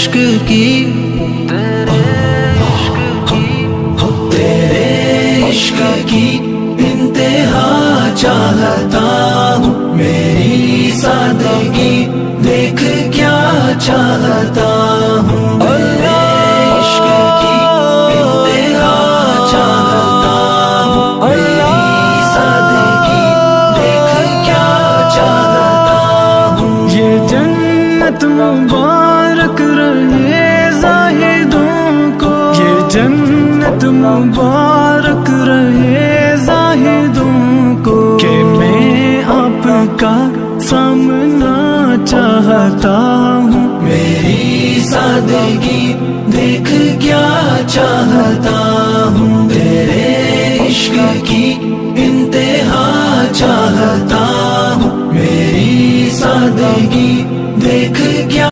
عشق کی تیرے عشق کی انتہا چاہتا ہوں، میری سادگی دیکھ کیا چاہتا ہوں، تیرے عشق کی انتہا چاہتا ہوں، میری سادگی دیکھ کیا چاہتا ہوں۔ یہ جنت مبارک رہے زاہدوں کو، یہ جنت مبارک رہے زاہدوں کو، کہ میں آپ کا سامنا چاہتا ہوں، میری سادگی دیکھ کیا چاہتا ہوں، تیرے عشق کی انتہا چاہتا ہوں، میری سادگی دیکھ کیا